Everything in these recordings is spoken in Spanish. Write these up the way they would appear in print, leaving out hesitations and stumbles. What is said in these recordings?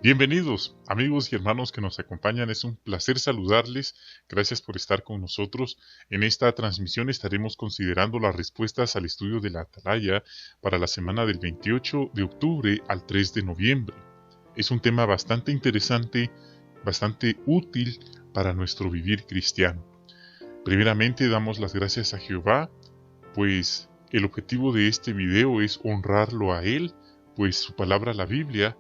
Bienvenidos, amigos y hermanos que nos acompañan. Es un placer saludarles. Gracias por estar con nosotros. En esta transmisión estaremos considerando las respuestas al estudio de la Atalaya para la semana del 28 de octubre al 3 de noviembre. Es un tema bastante interesante, bastante útil para nuestro vivir cristiano. Primeramente damos las gracias a Jehová, pues el objetivo de este video es honrarlo a Él, pues su palabra, la Biblia,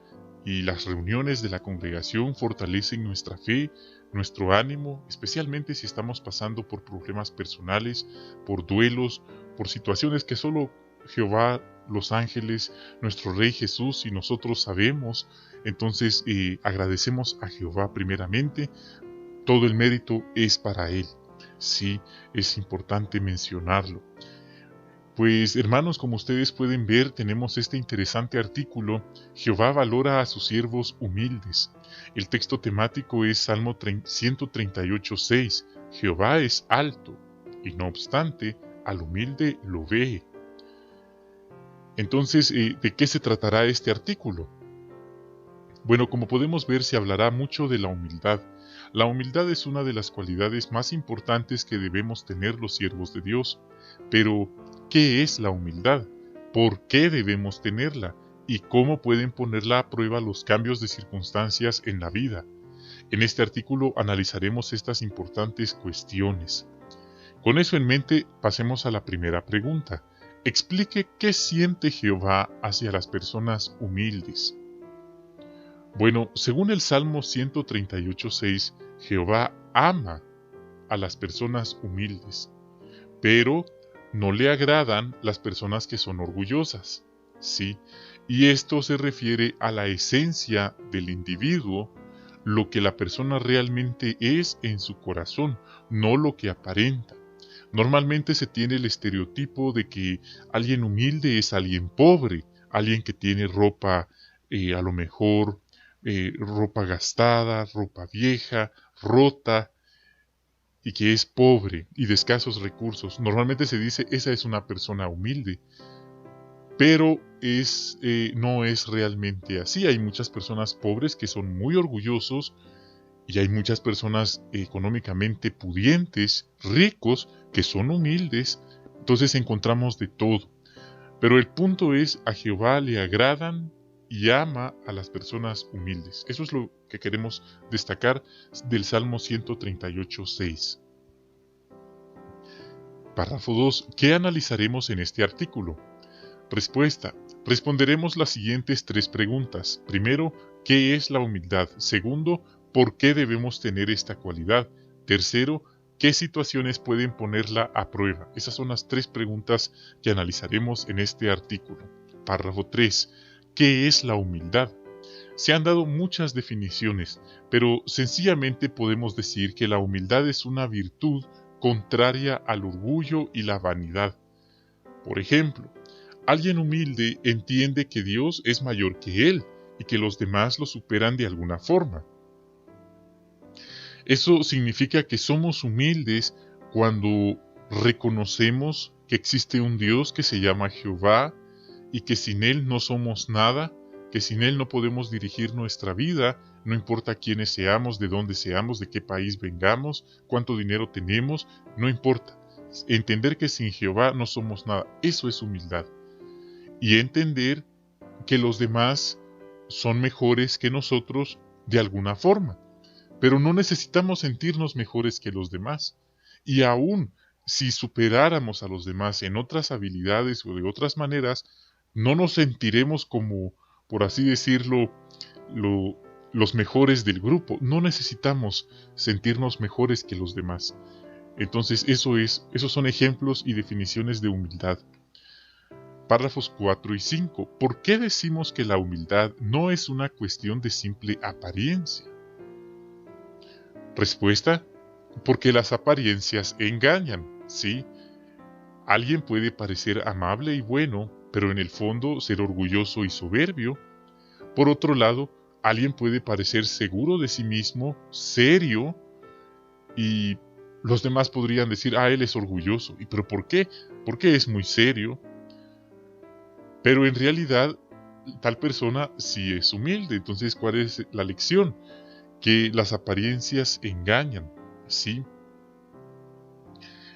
y las reuniones de la congregación fortalecen nuestra fe, nuestro ánimo, especialmente si estamos pasando por problemas personales, por duelos, por situaciones que solo Jehová, los ángeles, nuestro Rey Jesús y nosotros sabemos. Entonces agradecemos a Jehová primeramente. Todo el mérito es para Él. Sí, es importante mencionarlo. Pues hermanos, como ustedes pueden ver, tenemos este interesante artículo: Jehová valora a sus siervos humildes. El texto temático es Salmo 138:6. Jehová es alto, y no obstante, al humilde lo ve. Entonces, ¿de qué se tratará este artículo? Bueno, como podemos ver, se hablará mucho de la humildad. La humildad es una de las cualidades más importantes que debemos tener los siervos de Dios. Pero, ¿qué es la humildad? ¿Por qué debemos tenerla? ¿Y cómo pueden ponerla a prueba los cambios de circunstancias en la vida? En este artículo analizaremos estas importantes cuestiones. Con eso en mente, pasemos a la primera pregunta. Explique qué siente Jehová hacia las personas humildes. Bueno, según el Salmo 138:6, Jehová ama a las personas humildes, pero no le agradan las personas que son orgullosas. Sí, y esto se refiere a la esencia del individuo, lo que la persona realmente es en su corazón, no lo que aparenta. Normalmente se tiene el estereotipo de que alguien humilde es alguien pobre, alguien que tiene ropa a lo mejor ropa gastada, ropa vieja, rota, y que es pobre y de escasos recursos. Normalmente se dice esa es una persona humilde, pero no es realmente así. Hay muchas personas pobres que son muy orgullosos y hay muchas personas económicamente pudientes, ricos, que son humildes. Entonces encontramos de todo. Pero el punto es, a Jehová le agradan y ama a las personas humildes. Eso es lo que queremos destacar del Salmo 138:6. Párrafo 2. ¿Qué analizaremos en este artículo? Respuesta. Responderemos las siguientes tres preguntas. Primero, ¿qué es la humildad? Segundo, ¿por qué debemos tener esta cualidad? Tercero, ¿qué situaciones pueden ponerla a prueba? Esas son las tres preguntas que analizaremos en este artículo. Párrafo 3. ¿Qué es la humildad? Se han dado muchas definiciones, pero sencillamente podemos decir que la humildad es una virtud contraria al orgullo y la vanidad. Por ejemplo, alguien humilde entiende que Dios es mayor que él y que los demás lo superan de alguna forma. Eso significa que somos humildes cuando reconocemos que existe un Dios que se llama Jehová y que sin Él no somos nada, que sin Él no podemos dirigir nuestra vida, no importa quiénes seamos, de dónde seamos, de qué país vengamos, cuánto dinero tenemos, no importa. Entender que sin Jehová no somos nada, eso es humildad. Y entender que los demás son mejores que nosotros de alguna forma. Pero no necesitamos sentirnos mejores que los demás. Y aún si superáramos a los demás en otras habilidades o de otras maneras, no nos sentiremos como, por así decirlo, los mejores del grupo. No necesitamos sentirnos mejores que los demás. Entonces esos son ejemplos y definiciones de humildad. Párrafos 4 y 5. ¿Por qué decimos que la humildad no es una cuestión de simple apariencia? Respuesta: porque las apariencias engañan, ¿sí? Alguien puede parecer amable y bueno, pero en el fondo ser orgulloso y soberbio. Por otro lado, alguien puede parecer seguro de sí mismo, serio, y los demás podrían decir, él es orgulloso. ¿Y pero por qué? Porque es muy serio. Pero en realidad, tal persona sí es humilde. Entonces, ¿cuál es la lección? Que las apariencias engañan, ¿sí?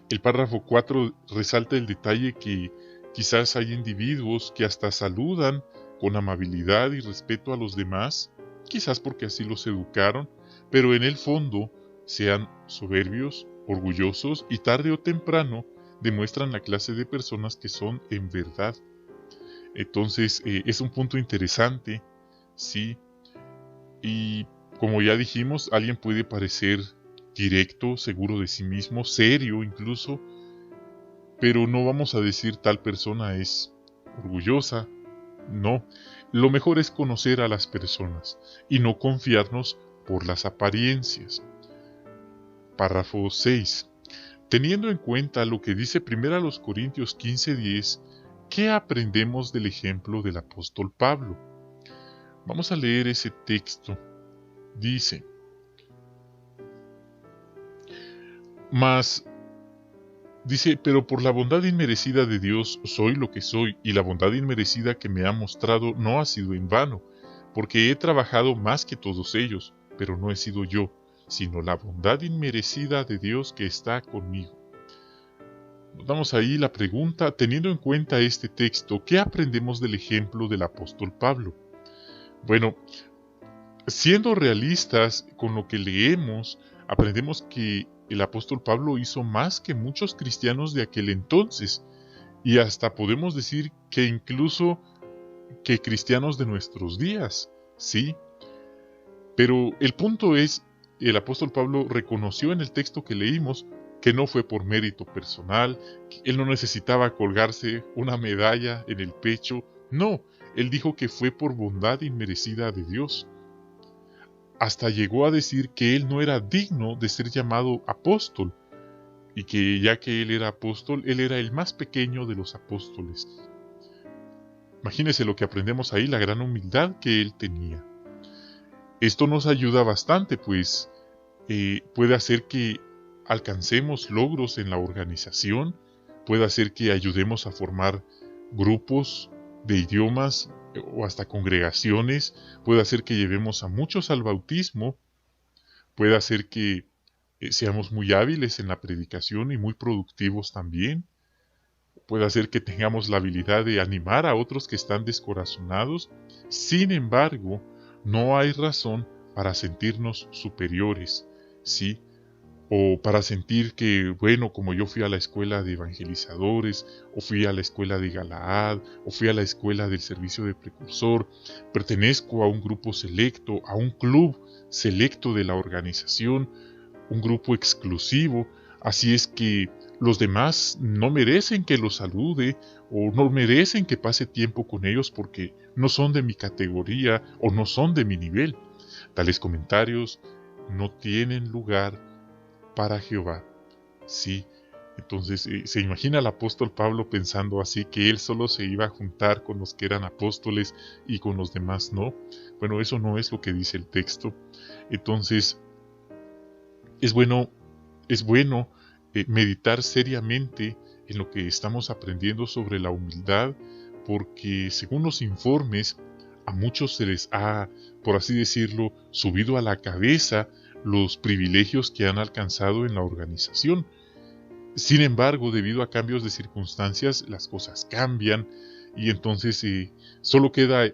El párrafo 4 resalta el detalle que quizás hay individuos que hasta saludan con amabilidad y respeto a los demás, quizás porque así los educaron, pero en el fondo sean soberbios, orgullosos y tarde o temprano demuestran la clase de personas que son en verdad. Entonces es un punto interesante, sí, y como ya dijimos, alguien puede parecer directo, seguro de sí mismo, serio incluso, pero no vamos a decir tal persona es orgullosa, no. Lo mejor es conocer a las personas y no confiarnos por las apariencias. Párrafo 6. Teniendo en cuenta lo que dice 1 Corintios 15:10, ¿qué aprendemos del ejemplo del apóstol Pablo? Vamos a leer ese texto. Dice: pero por la bondad inmerecida de Dios soy lo que soy, y la bondad inmerecida que me ha mostrado no ha sido en vano, porque he trabajado más que todos ellos, pero no he sido yo, sino la bondad inmerecida de Dios que está conmigo. Nos damos ahí la pregunta, teniendo en cuenta este texto, ¿qué aprendemos del ejemplo del apóstol Pablo? Bueno, siendo realistas con lo que leemos, aprendemos que el apóstol Pablo hizo más que muchos cristianos de aquel entonces, y hasta podemos decir que incluso que cristianos de nuestros días, ¿sí? Pero el punto es, el apóstol Pablo reconoció en el texto que leímos que no fue por mérito personal, que él no necesitaba colgarse una medalla en el pecho, no, él dijo que fue por bondad inmerecida de Dios. Hasta llegó a decir que él no era digno de ser llamado apóstol, y que ya que él era apóstol, él era el más pequeño de los apóstoles. Imagínense lo que aprendemos ahí, la gran humildad que él tenía. Esto nos ayuda bastante, pues puede hacer que alcancemos logros en la organización, puede hacer que ayudemos a formar grupos de idiomas o hasta congregaciones, puede hacer que llevemos a muchos al bautismo, puede hacer que seamos muy hábiles en la predicación y muy productivos también, puede hacer que tengamos la habilidad de animar a otros que están descorazonados. Sin embargo, no hay razón para sentirnos superiores, ¿sí? O para sentir que, bueno, como yo fui a la escuela de evangelizadores, o fui a la escuela de Galaad, o fui a la escuela del servicio de precursor, pertenezco a un grupo selecto, a un club selecto de la organización, un grupo exclusivo, así es que los demás no merecen que los salude o no merecen que pase tiempo con ellos porque no son de mi categoría o no son de mi nivel. Tales comentarios no tienen lugar para Jehová. Sí, entonces se imagina el apóstol Pablo pensando así, que él solo se iba a juntar con los que eran apóstoles y con los demás no. Bueno, eso no es lo que dice el texto. Entonces, es bueno meditar seriamente en lo que estamos aprendiendo sobre la humildad, porque según los informes, a muchos se les ha, por así decirlo, subido a la cabeza los privilegios que han alcanzado en la organización. Sin embargo, debido a cambios de circunstancias, las cosas cambian y entonces solo queda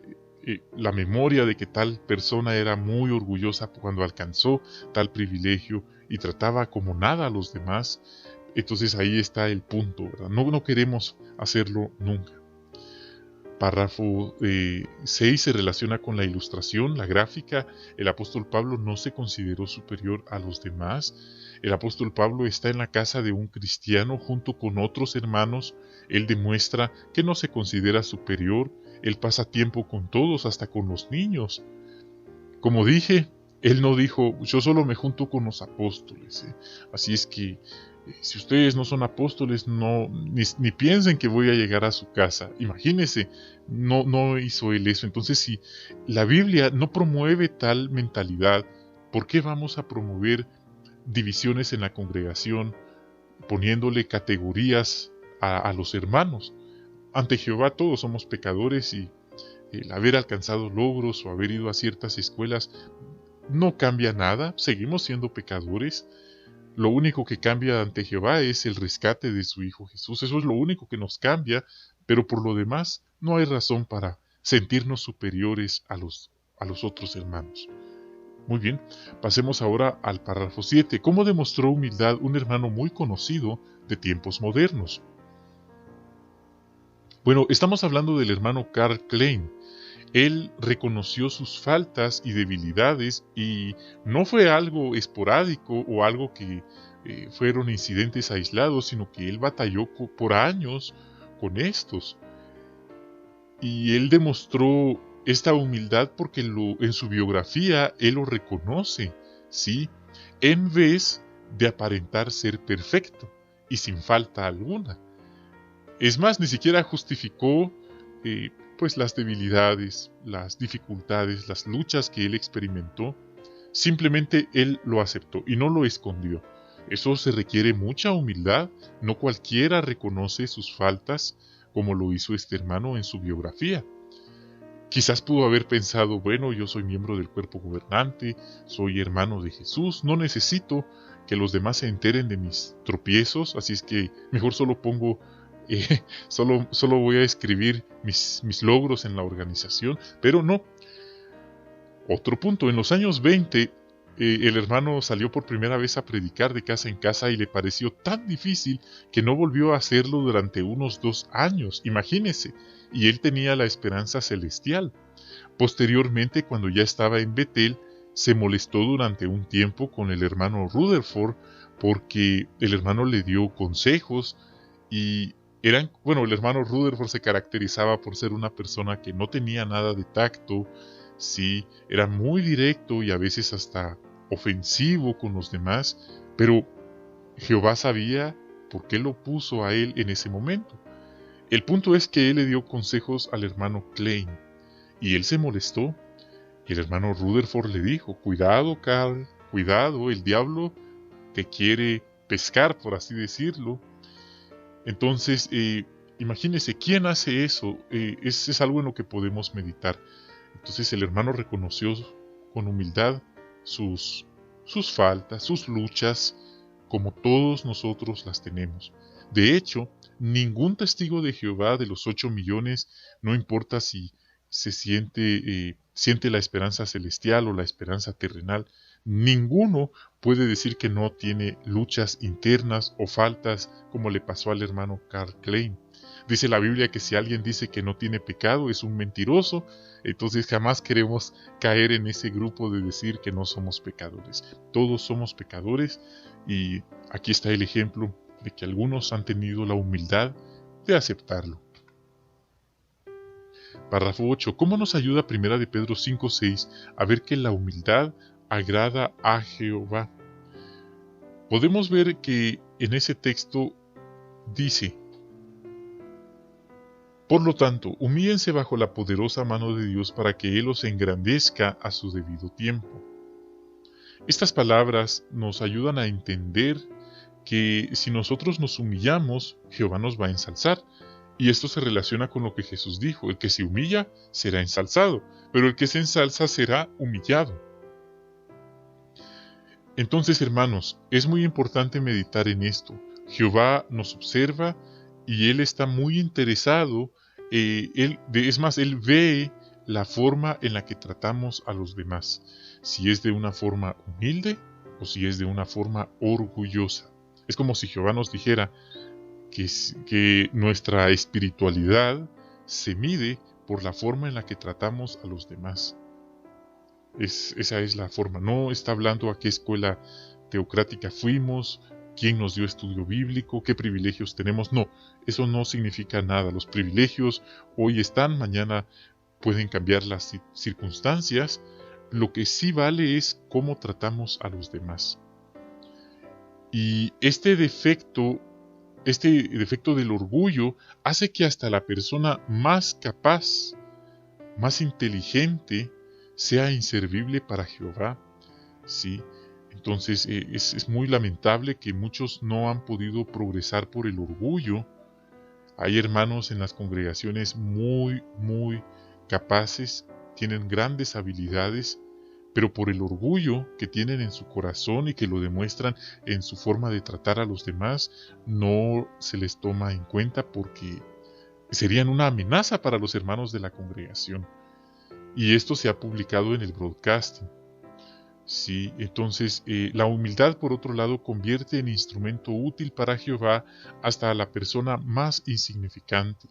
la memoria de que tal persona era muy orgullosa cuando alcanzó tal privilegio y trataba como nada a los demás. Entonces ahí está el punto, ¿verdad? No queremos hacerlo nunca. Párrafo 6 se relaciona con la ilustración, la gráfica. El apóstol Pablo no se consideró superior a los demás. El apóstol Pablo está en la casa de un cristiano junto con otros hermanos. Él demuestra que no se considera superior. Él pasa tiempo con todos, hasta con los niños. Como dije, él no dijo, yo solo me junto con los apóstoles. Así es que si ustedes no son apóstoles, ni piensen que voy a llegar a su casa. Imagínense, no hizo él eso. Entonces, si la Biblia no promueve tal mentalidad, ¿por qué vamos a promover divisiones en la congregación, poniéndole categorías a los hermanos? Ante Jehová todos somos pecadores y el haber alcanzado logros o haber ido a ciertas escuelas no cambia nada, seguimos siendo pecadores. Lo único que cambia ante Jehová es el rescate de su Hijo Jesús. Eso es lo único que nos cambia, pero por lo demás no hay razón para sentirnos superiores a los otros hermanos. Muy bien, pasemos ahora al párrafo 7. ¿Cómo demostró humildad un hermano muy conocido de tiempos modernos? Bueno, estamos hablando del hermano Karl Klein. Él reconoció sus faltas y debilidades y no fue algo esporádico o algo que fueron incidentes aislados, sino que él batalló por años con estos. Y él demostró esta humildad porque en su biografía él lo reconoce, ¿sí? En vez de aparentar ser perfecto y sin falta alguna. Es más, ni siquiera justificó pues las debilidades, las dificultades, las luchas que él experimentó. Simplemente él lo aceptó y no lo escondió. Eso se requiere mucha humildad. No cualquiera reconoce sus faltas como lo hizo este hermano en su biografía. Quizás pudo haber pensado, bueno, yo soy miembro del cuerpo gobernante, soy hermano de Jesús, no necesito que los demás se enteren de mis tropiezos, así es que mejor solo pongo, solo voy a escribir mis logros en la organización, pero no. Otro punto, en los años 20, el hermano salió por primera vez a predicar de casa en casa y le pareció tan difícil que no volvió a hacerlo durante unos 2 años, imagínese, y él tenía la esperanza celestial. Posteriormente, cuando ya estaba en Betel, se molestó durante un tiempo con el hermano Rutherford porque el hermano le dio consejos y el hermano Rutherford se caracterizaba por ser una persona que no tenía nada de tacto, sí, era muy directo y a veces hasta ofensivo con los demás, pero Jehová sabía por qué lo puso a él en ese momento. El punto es que él le dio consejos al hermano Klein y él se molestó. Y el hermano Rutherford le dijo, cuidado Carl, cuidado, el diablo te quiere pescar, por así decirlo. Entonces, imagínese, ¿quién hace eso? Es algo en lo que podemos meditar. Entonces el hermano reconoció con humildad sus faltas, sus luchas, como todos nosotros las tenemos. De hecho, ningún testigo de Jehová de los 8 millones, no importa si se siente la esperanza celestial o la esperanza terrenal, ninguno puede decir que no tiene luchas internas o faltas como le pasó al hermano Karl Klein. Dice la Biblia que si alguien dice que no tiene pecado es un mentiroso, entonces jamás queremos caer en ese grupo de decir que no somos pecadores. Todos somos pecadores y aquí está el ejemplo de que algunos han tenido la humildad de aceptarlo. Párrafo 8. ¿Cómo nos ayuda 1 de Pedro 5:6 a ver que la humildad agrada a Jehová? Podemos ver que en ese texto dice: por lo tanto, humíllense bajo la poderosa mano de Dios para que Él os engrandezca a su debido tiempo. Estas palabras nos ayudan a entender que si nosotros nos humillamos, Jehová nos va a ensalzar. Y esto se relaciona con lo que Jesús dijo: el que se humilla será ensalzado, pero el que se ensalza será humillado. Entonces, hermanos, es muy importante meditar en esto. Jehová nos observa y Él está muy interesado, Él ve la forma en la que tratamos a los demás, si es de una forma humilde o si es de una forma orgullosa. Es como si Jehová nos dijera que nuestra espiritualidad se mide por la forma en la que tratamos a los demás. Esa es la forma. No está hablando a qué escuela teocrática fuimos, quién nos dio estudio bíblico, qué privilegios tenemos. No, eso no significa nada. Los privilegios hoy están, mañana pueden cambiar las circunstancias. Lo que sí vale es cómo tratamos a los demás. Y este defecto del orgullo hace que hasta la persona más capaz, más inteligente, sea inservible para Jehová. ¿Sí? Entonces es muy lamentable que muchos no han podido progresar por el orgullo. Hay hermanos en las congregaciones muy capaces, tienen grandes habilidades, pero por el orgullo que tienen en su corazón y que lo demuestran en su forma de tratar a los demás, no se les toma en cuenta porque serían una amenaza para los hermanos de la congregación. Y esto se ha publicado en el broadcasting. Sí, entonces la humildad, por otro lado, convierte en instrumento útil para Jehová hasta a la persona más insignificante.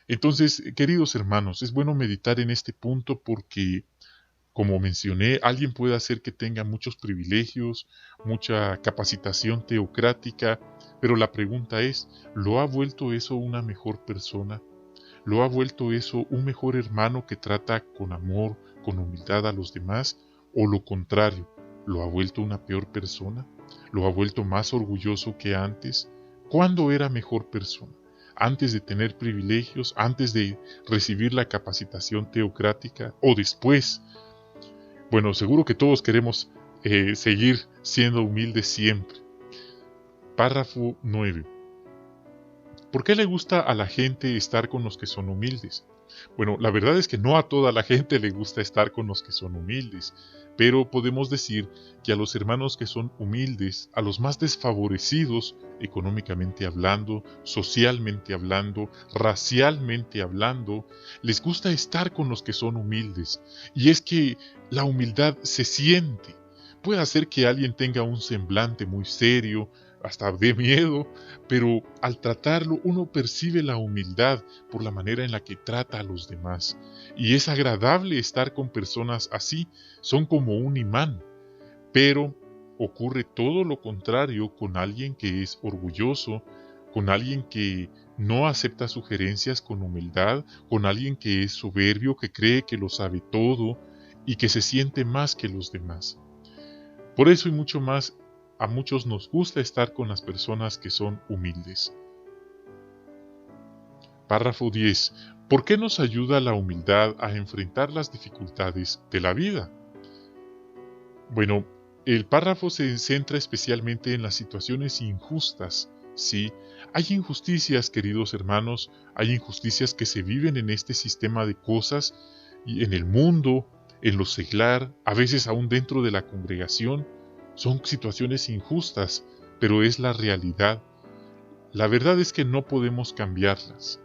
Entonces, queridos hermanos, es bueno meditar en este punto porque, como mencioné, alguien puede hacer que tenga muchos privilegios, mucha capacitación teocrática, pero la pregunta es, ¿lo ha vuelto eso una mejor persona? ¿Lo ha vuelto eso un mejor hermano que trata con amor, con humildad a los demás? ¿O lo contrario, lo ha vuelto una peor persona? ¿Lo ha vuelto más orgulloso que antes? ¿Cuándo era mejor persona? ¿Antes de tener privilegios? ¿Antes de recibir la capacitación teocrática? ¿O después? Bueno, seguro que todos queremos seguir siendo humildes siempre. Párrafo 9. ¿Por qué le gusta a la gente estar con los que son humildes? Bueno, la verdad es que no a toda la gente le gusta estar con los que son humildes, pero podemos decir que a los hermanos que son humildes, a los más desfavorecidos, económicamente hablando, socialmente hablando, racialmente hablando, les gusta estar con los que son humildes. Y es que la humildad se siente. Puede hacer que alguien tenga un semblante muy serio, hasta de miedo, pero al tratarlo uno percibe la humildad por la manera en la que trata a los demás. Y es agradable estar con personas así, son como un imán. Pero ocurre todo lo contrario con alguien que es orgulloso, con alguien que no acepta sugerencias con humildad, con alguien que es soberbio, que cree que lo sabe todo y que se siente más que los demás. Por eso y mucho más, a muchos nos gusta estar con las personas que son humildes. Párrafo 10. ¿Por qué nos ayuda la humildad a enfrentar las dificultades de la vida? Bueno, el párrafo se centra especialmente en las situaciones injustas. Sí, hay injusticias, queridos hermanos, hay injusticias que se viven en este sistema de cosas y en el mundo, en lo seglar, a veces aún dentro de la congregación. Son situaciones injustas, pero es la realidad. La verdad es que no podemos cambiarlas.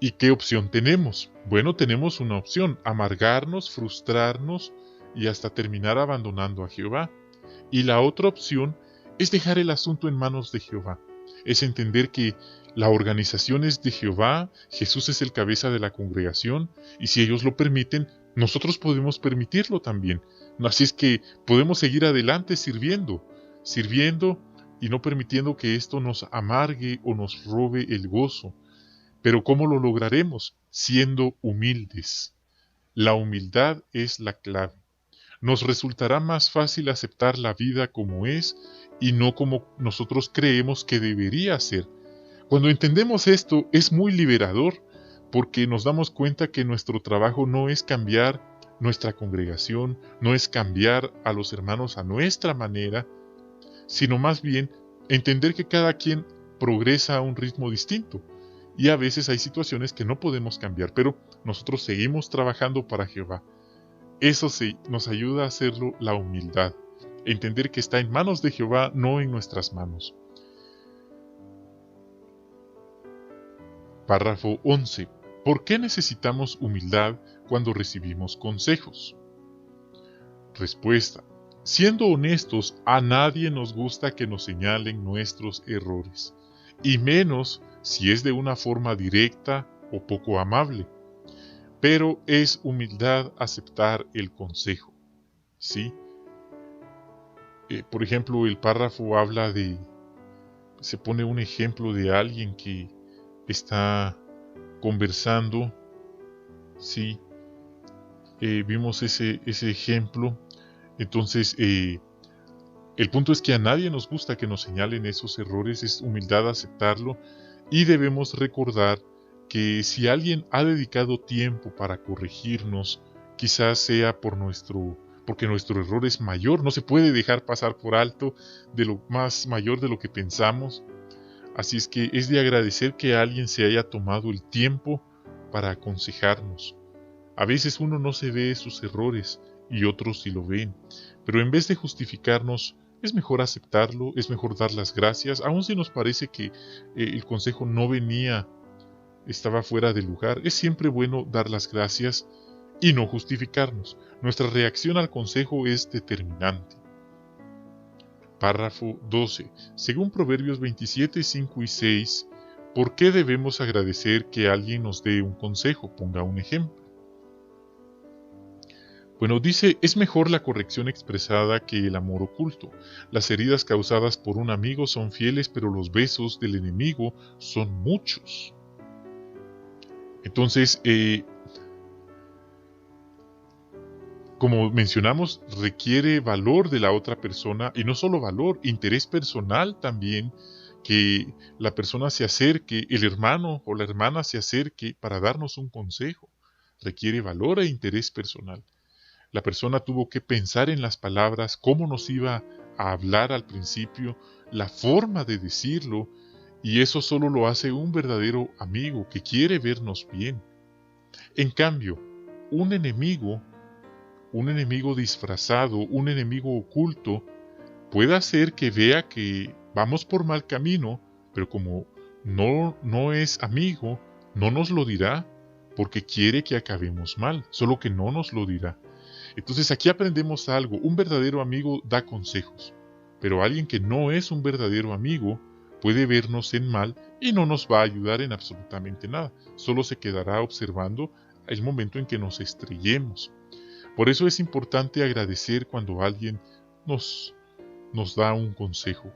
¿Y qué opción tenemos? Bueno, tenemos una opción: amargarnos, frustrarnos y hasta terminar abandonando a Jehová. Y la otra opción es dejar el asunto en manos de Jehová. Es entender que la organización es de Jehová, Jesús es el cabeza de la congregación, y si ellos lo permiten, nosotros podemos permitirlo también. Así es que podemos seguir adelante sirviendo y no permitiendo que esto nos amargue o nos robe el gozo. Pero ¿cómo lo lograremos? Siendo humildes. La humildad es la clave. Nos resultará más fácil aceptar la vida como es y no como nosotros creemos que debería ser. Cuando entendemos esto, es muy liberador, porque nos damos cuenta que nuestro trabajo no es cambiar nuestra congregación, no es cambiar a los hermanos a nuestra manera, sino más bien entender que cada quien progresa a un ritmo distinto. Y a veces hay situaciones que no podemos cambiar, pero nosotros seguimos trabajando para Jehová. Eso sí, nos ayuda a hacerlo la humildad, entender que está en manos de Jehová, no en nuestras manos. Párrafo 11. ¿Por qué necesitamos humildad cuando recibimos consejos? Respuesta. Siendo honestos, a nadie nos gusta que nos señalen nuestros errores, y menos si es de una forma directa o poco amable. Pero es humildad aceptar el consejo. ¿Sí? Por ejemplo, el párrafo habla se pone un ejemplo de alguien que está conversando. Sí, vimos ese ejemplo. Entonces, el punto es que a nadie nos gusta que nos señalen esos errores, es humildad aceptarlo, y debemos recordar que si alguien ha dedicado tiempo para corregirnos, quizás sea porque nuestro error es mayor, no se puede dejar pasar por alto de lo más mayor de lo que pensamos. Así es que es de agradecer que alguien se haya tomado el tiempo para aconsejarnos. A veces uno no se ve sus errores y otros sí lo ven, pero en vez de justificarnos, es mejor aceptarlo, es mejor dar las gracias, aun si nos parece que el consejo no venía, estaba fuera de lugar. Es siempre bueno dar las gracias y no justificarnos. Nuestra reacción al consejo es determinante. Párrafo 12. Según Proverbios 27, 5 y 6, ¿por qué debemos agradecer que alguien nos dé un consejo? Ponga un ejemplo. Bueno, dice, es mejor la corrección expresada que el amor oculto. Las heridas causadas por un amigo son fieles, pero los besos del enemigo son muchos. Entonces, como mencionamos, requiere valor de la otra persona, y no solo valor, interés personal también, que la persona se acerque, el hermano o la hermana se acerque para darnos un consejo. Requiere valor e interés personal. La persona tuvo que pensar en las palabras, cómo nos iba a hablar al principio, la forma de decirlo, y eso solo lo hace un verdadero amigo que quiere vernos bien. En cambio, un enemigo disfrazado, un enemigo oculto, puede hacer que vea que vamos por mal camino, pero como no es amigo, no nos lo dirá, porque quiere que acabemos mal, solo que no nos lo dirá. Entonces aquí aprendemos algo. Un verdadero amigo da consejos, pero alguien que no es un verdadero amigo puede vernos en mal y no nos va a ayudar en absolutamente nada. Solo se quedará observando el momento en que nos estrellemos. Por eso es importante agradecer cuando alguien nos da un consejo.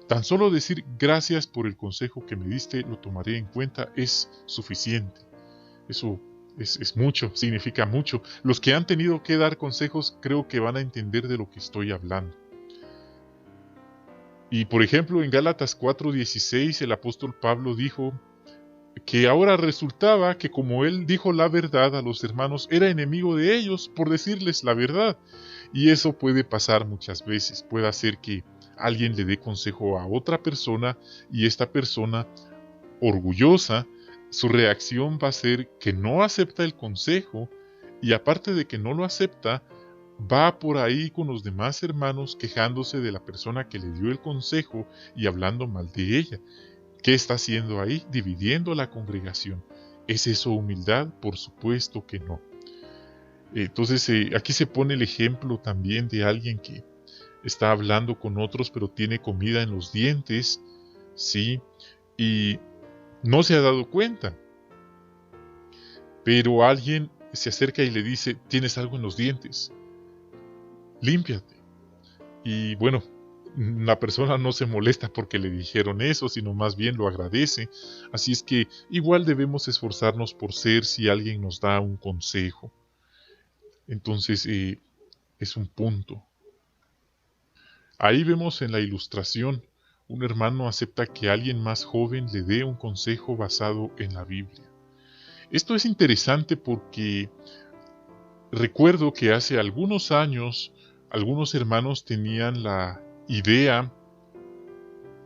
Tan solo decir gracias por el consejo que me diste, lo tomaré en cuenta, es suficiente. Eso es mucho, significa mucho. Los que han tenido que dar consejos creo que van a entender de lo que estoy hablando. Y por ejemplo, en Gálatas 4:16 el apóstol Pablo dijo que ahora resultaba que como él dijo la verdad a los hermanos, era enemigo de ellos por decirles la verdad. Y eso puede pasar muchas veces. Puede hacer que alguien le dé consejo a otra persona y esta persona, orgullosa, su reacción va a ser que no acepta el consejo, y aparte de que no lo acepta, va por ahí con los demás hermanos quejándose de la persona que le dio el consejo y hablando mal de ella. ¿Qué está haciendo ahí? Dividiendo la congregación. ¿Es eso humildad? Por supuesto que no. Entonces aquí se pone el ejemplo también de alguien que está hablando con otros pero tiene comida en los dientes, ¿sí? Y no se ha dado cuenta, pero alguien se acerca y le dice, tienes algo en los dientes, límpiate. Y bueno, la persona no se molesta porque le dijeron eso, sino más bien lo agradece. Así es que igual debemos esforzarnos por ser si alguien nos da un consejo. Entonces es un punto. Ahí vemos en la ilustración, un hermano acepta que alguien más joven le dé un consejo basado en la Biblia. Esto es interesante porque recuerdo que hace algunos años algunos hermanos tenían la idea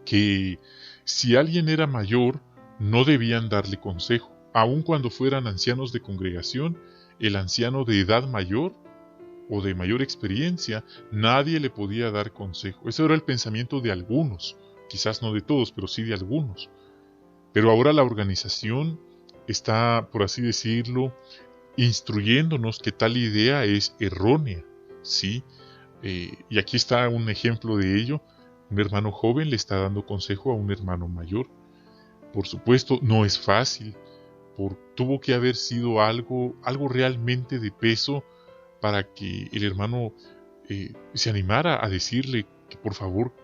que si alguien era mayor no debían darle consejo, aun cuando fueran ancianos de congregación. El anciano de edad mayor o de mayor experiencia, nadie le podía dar consejo. Ese era el pensamiento de algunos, quizás no de todos, pero sí de algunos. Pero ahora la organización está, por así decirlo, instruyéndonos que tal idea es errónea, ¿sí? Y aquí está un ejemplo de ello. Un hermano joven le está dando consejo a un hermano mayor. Por supuesto, no es fácil. Tuvo que haber sido algo realmente de peso para que el hermano se animara a decirle que por favor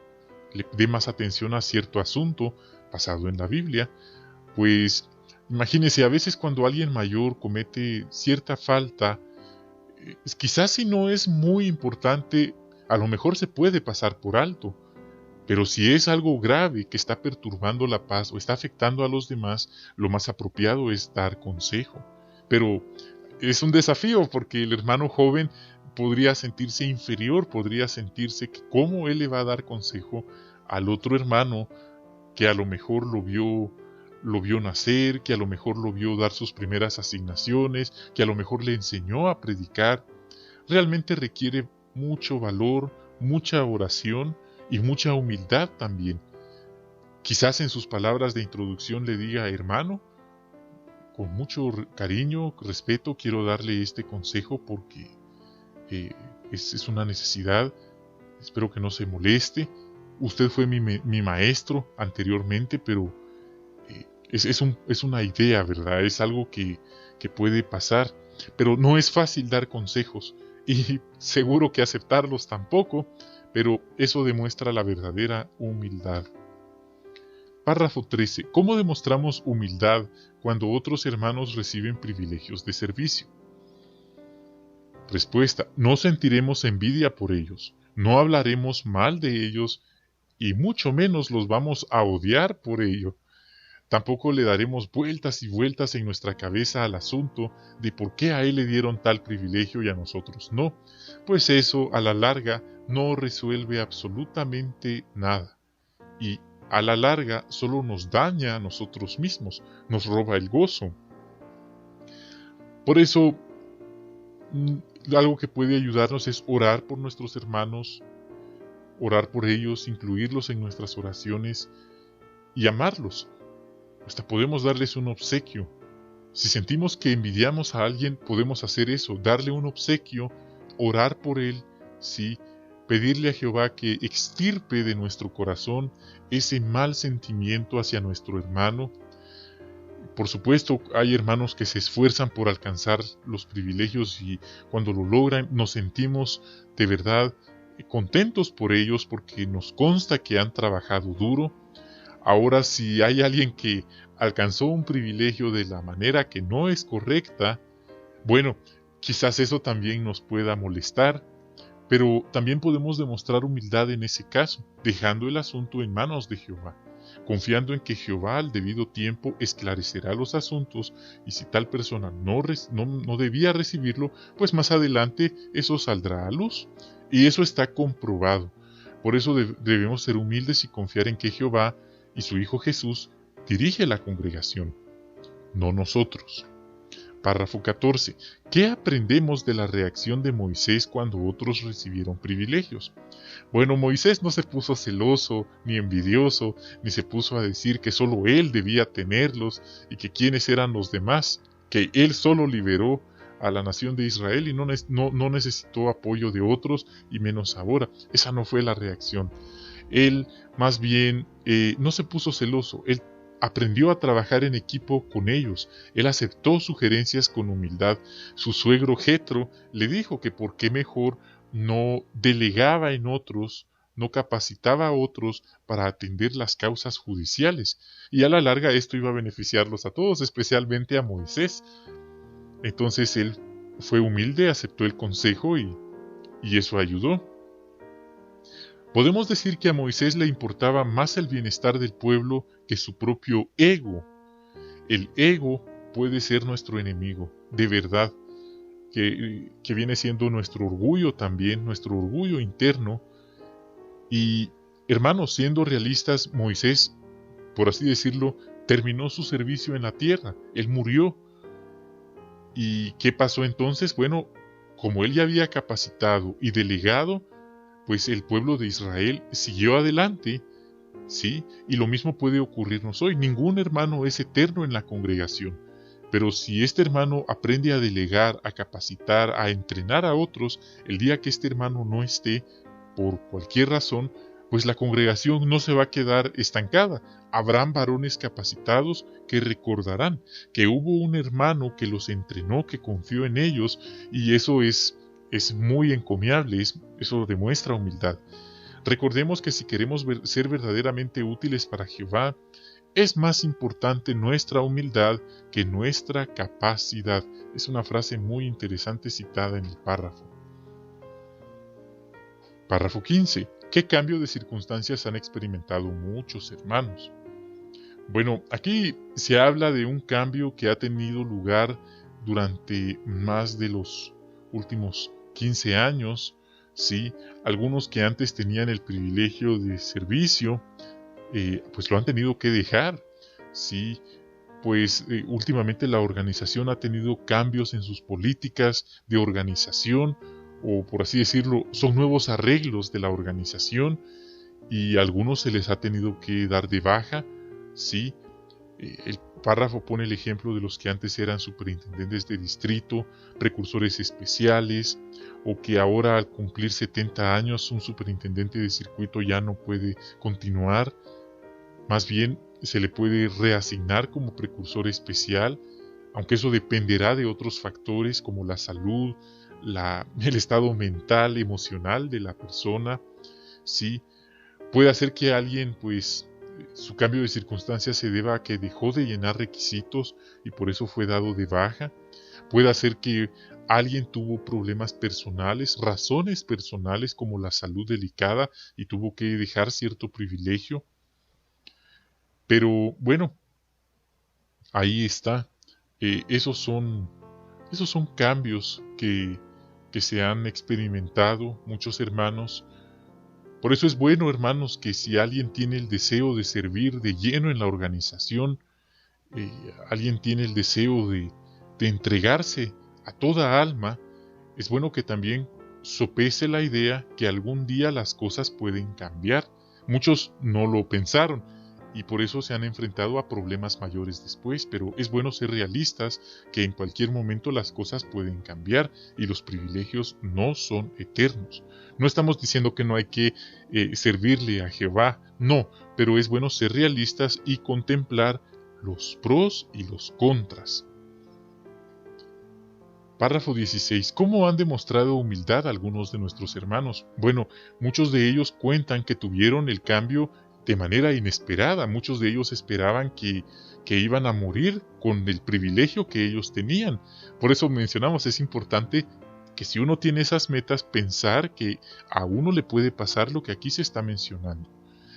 le dé más atención a cierto asunto basado en la Biblia. Pues imagínese, a veces cuando alguien mayor comete cierta falta, quizás si no es muy importante, a lo mejor se puede pasar por alto. Pero si es algo grave que está perturbando la paz o está afectando a los demás, lo más apropiado es dar consejo. Pero es un desafío porque el hermano joven podría sentirse inferior, podría sentirse que cómo él le va a dar consejo al otro hermano que a lo mejor lo vio lo vio nacer, que a lo mejor lo vio dar sus primeras asignaciones, que a lo mejor le enseñó a predicar. Realmente requiere mucho valor, mucha oración y mucha humildad también. Quizás en sus palabras de introducción le diga: hermano, con mucho cariño, respeto, quiero darle este consejo porque es una necesidad. Espero que no se moleste. Usted fue mi maestro anteriormente, pero es una idea, ¿verdad? Es algo que puede pasar. Pero no es fácil dar consejos y seguro que aceptarlos tampoco, pero eso demuestra la verdadera humildad. Párrafo 13. ¿Cómo demostramos humildad cuando otros hermanos reciben privilegios de servicio? Respuesta: no sentiremos envidia por ellos, no hablaremos mal de ellos y mucho menos los vamos a odiar por ello. Tampoco le daremos vueltas y vueltas en nuestra cabeza al asunto de por qué a él le dieron tal privilegio y a nosotros no, pues eso a la larga no resuelve absolutamente nada y a la larga solo nos daña a nosotros mismos, nos roba el gozo. Por eso, algo que puede ayudarnos es orar por nuestros hermanos, orar por ellos, incluirlos en nuestras oraciones y amarlos. Hasta podemos darles un obsequio. Si sentimos que envidiamos a alguien, podemos hacer eso, darle un obsequio, orar por él, sí, pedirle a Jehová que extirpe de nuestro corazón ese mal sentimiento hacia nuestro hermano. Por supuesto, hay hermanos que se esfuerzan por alcanzar los privilegios y cuando lo logran nos sentimos de verdad contentos por ellos porque nos consta que han trabajado duro. Ahora, si hay alguien que alcanzó un privilegio de la manera que no es correcta, bueno, quizás eso también nos pueda molestar, pero también podemos demostrar humildad en ese caso, dejando el asunto en manos de Jehová, confiando en que Jehová al debido tiempo esclarecerá los asuntos y si tal persona no debía recibirlo, pues más adelante eso saldrá a luz. Y eso está comprobado. Por eso debemos ser humildes y confiar en que Jehová y su Hijo Jesús dirige la congregación, no nosotros. Párrafo 14. ¿Qué aprendemos de la reacción de Moisés cuando otros recibieron privilegios? Bueno, Moisés no se puso celoso, ni envidioso, ni se puso a decir que solo él debía tenerlos y que quiénes eran los demás, que él solo liberó a la nación de Israel y no necesitó apoyo de otros y menos ahora. Esa no fue la reacción. Él más bien no se puso celoso, él aprendió a trabajar en equipo con ellos, él aceptó sugerencias con humildad. Su suegro Jetro le dijo que por qué mejor no delegaba en otros, no capacitaba a otros para atender las causas judiciales, y a la larga esto iba a beneficiarlos a todos, especialmente a Moisés. Entonces él fue humilde, aceptó el consejo y eso ayudó. Podemos decir que a Moisés le importaba más el bienestar del pueblo que su propio ego. El ego puede ser nuestro enemigo, de verdad, que viene siendo nuestro orgullo también, nuestro orgullo interno. Y, hermanos, siendo realistas, Moisés, por así decirlo, terminó su servicio en la tierra, él murió. ¿Y qué pasó entonces? Bueno, como él ya había capacitado y delegado, pues el pueblo de Israel siguió adelante, ¿sí? Y lo mismo puede ocurrirnos hoy. Ningún hermano es eterno en la congregación, pero si este hermano aprende a delegar, a capacitar, a entrenar a otros, el día que este hermano no esté, por cualquier razón, pues la congregación no se va a quedar estancada. Habrán varones capacitados que recordarán que hubo un hermano que los entrenó, que confió en ellos, y eso es muy encomiable, eso demuestra humildad. Recordemos que si queremos ser verdaderamente útiles para Jehová, es más importante nuestra humildad que nuestra capacidad. Es una frase muy interesante citada en el párrafo. Párrafo 15. ¿Qué cambio de circunstancias han experimentado muchos hermanos? Bueno, aquí se habla de un cambio que ha tenido lugar durante más de los últimos 15 años, ¿sí? Algunos que antes tenían el privilegio de servicio, pues lo han tenido que dejar. sí, pues últimamente la organización ha tenido cambios en sus políticas de organización, o por así decirlo, son nuevos arreglos de la organización y a algunos se les ha tenido que dar de baja, sí. El párrafo pone el ejemplo de los que antes eran superintendentes de distrito, precursores especiales, o que ahora al cumplir 70 años un superintendente de circuito ya no puede continuar, más bien se le puede reasignar como precursor especial, aunque eso dependerá de otros factores como la salud, el estado mental, emocional de la persona. Sí, puede hacer que alguien, pues, su cambio de circunstancias se deba a que dejó de llenar requisitos y por eso fue dado de baja. Puede hacer que alguien tuvo problemas personales, razones personales como la salud delicada y tuvo que dejar cierto privilegio. Pero bueno, ahí está. Esos son cambios que se han experimentado muchos hermanos. Por eso es bueno, hermanos, que si alguien tiene el deseo de servir de lleno en la organización, alguien tiene el deseo de entregarse a toda alma, es bueno que también sopese la idea que algún día las cosas pueden cambiar. Muchos no lo pensaron y por eso se han enfrentado a problemas mayores después, pero es bueno ser realistas que en cualquier momento las cosas pueden cambiar y los privilegios no son eternos. No estamos diciendo que no hay que servirle a Jehová, no, pero es bueno ser realistas y contemplar los pros y los contras. Párrafo 16. ¿Cómo han demostrado humildad algunos de nuestros hermanos? Bueno, muchos de ellos cuentan que tuvieron el cambio de manera inesperada. Muchos de ellos esperaban que iban a morir con el privilegio que ellos tenían. Por eso mencionamos, es importante que si uno tiene esas metas, pensar que a uno le puede pasar lo que aquí se está mencionando.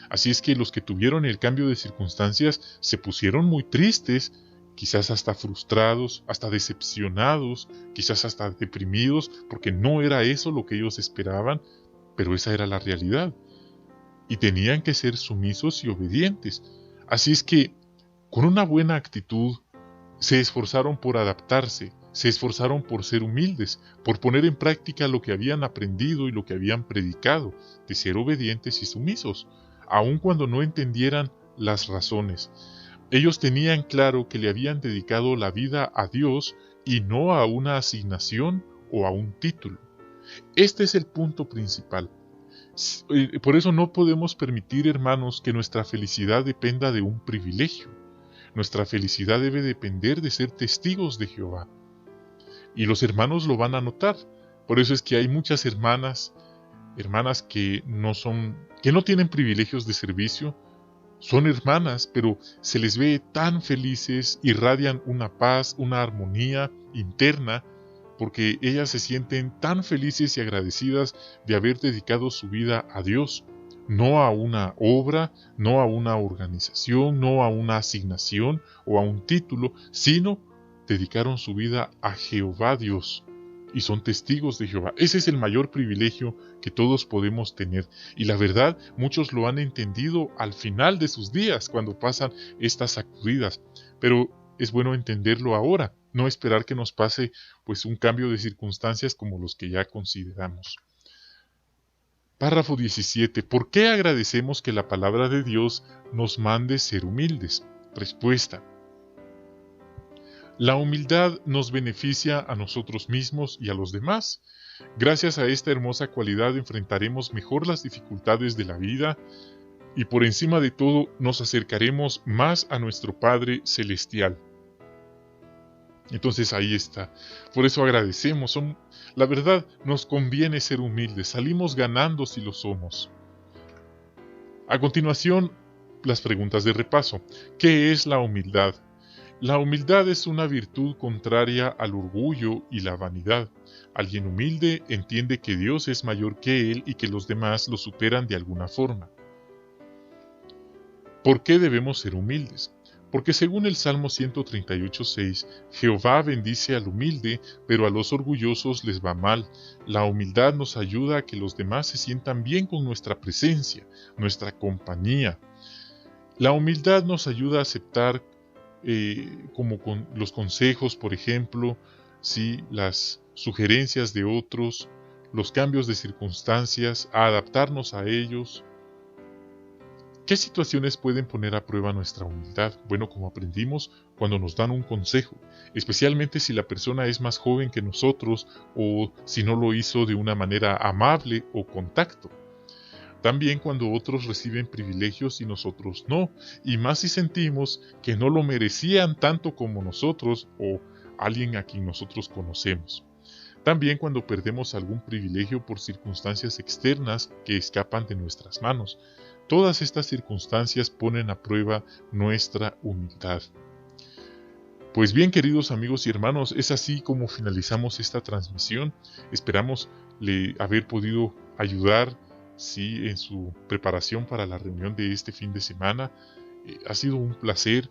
Así es que los que tuvieron el cambio de circunstancias se pusieron muy tristes, quizás hasta frustrados, hasta decepcionados, quizás hasta deprimidos, porque no era eso lo que ellos esperaban, pero esa era la realidad. Y tenían que ser sumisos y obedientes. Así es que, con una buena actitud, se esforzaron por adaptarse, se esforzaron por ser humildes, por poner en práctica lo que habían aprendido y lo que habían predicado, de ser obedientes y sumisos, aun cuando no entendieran las razones. Ellos tenían claro que le habían dedicado la vida a Dios y no a una asignación o a un título. Este es el punto principal. Por eso no podemos permitir, hermanos, que nuestra felicidad dependa de un privilegio. Nuestra felicidad debe depender de ser testigos de Jehová. Y los hermanos lo van a notar. Por eso es que hay muchas hermanas que no tienen privilegios de servicio. Son hermanas, pero se les ve tan felices, irradian una paz, una armonía interna, porque ellas se sienten tan felices y agradecidas de haber dedicado su vida a Dios, no a una obra, no a una organización, no a una asignación o a un título, sino dedicaron su vida a Jehová Dios. Y son testigos de Jehová. Ese es el mayor privilegio que todos podemos tener. Y la verdad, muchos lo han entendido al final de sus días, cuando pasan estas sacudidas. Pero es bueno entenderlo ahora, no esperar que nos pase pues un cambio de circunstancias como los que ya consideramos. Párrafo 17. ¿Por qué agradecemos que la palabra de Dios nos mande ser humildes? Respuesta. La humildad nos beneficia a nosotros mismos y a los demás. Gracias a esta hermosa cualidad enfrentaremos mejor las dificultades de la vida y por encima de todo nos acercaremos más a nuestro Padre Celestial. Entonces ahí está. Por eso agradecemos. La verdad, nos conviene ser humildes. Salimos ganando si lo somos. A continuación, las preguntas de repaso. ¿Qué es la humildad? La humildad es una virtud contraria al orgullo y la vanidad. Alguien humilde entiende que Dios es mayor que él y que los demás lo superan de alguna forma. ¿Por qué debemos ser humildes? Porque según el Salmo 138:6, Jehová bendice al humilde, pero a los orgullosos les va mal. La humildad nos ayuda a que los demás se sientan bien con nuestra presencia, nuestra compañía. La humildad nos ayuda a aceptar como con los consejos, por ejemplo, ¿sí? Las sugerencias de otros, los cambios de circunstancias, a adaptarnos a ellos. ¿Qué situaciones pueden poner a prueba nuestra humildad? Bueno, como aprendimos, cuando nos dan un consejo, especialmente si la persona es más joven que nosotros o si no lo hizo de una manera amable o con tacto. También cuando otros reciben privilegios y nosotros no, y más si sentimos que no lo merecían tanto como nosotros o alguien a quien nosotros conocemos. También cuando perdemos algún privilegio por circunstancias externas que escapan de nuestras manos. Todas estas circunstancias ponen a prueba nuestra humildad. Pues bien, queridos amigos y hermanos, es así como finalizamos esta transmisión. Esperamos haber podido ayudar en su preparación para la reunión de este fin de semana. Ha sido un placer.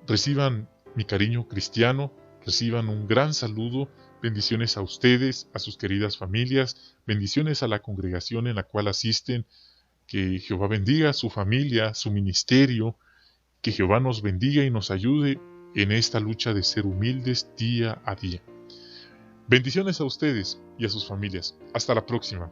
Reciban mi cariño cristiano, reciban un gran saludo. Bendiciones a ustedes, a sus queridas familias, bendiciones a la congregación en la cual asisten. Que Jehová bendiga a su familia, su ministerio, que Jehová nos bendiga y nos ayude en esta lucha de ser humildes día a día. Bendiciones a ustedes y a sus familias. Hasta la próxima.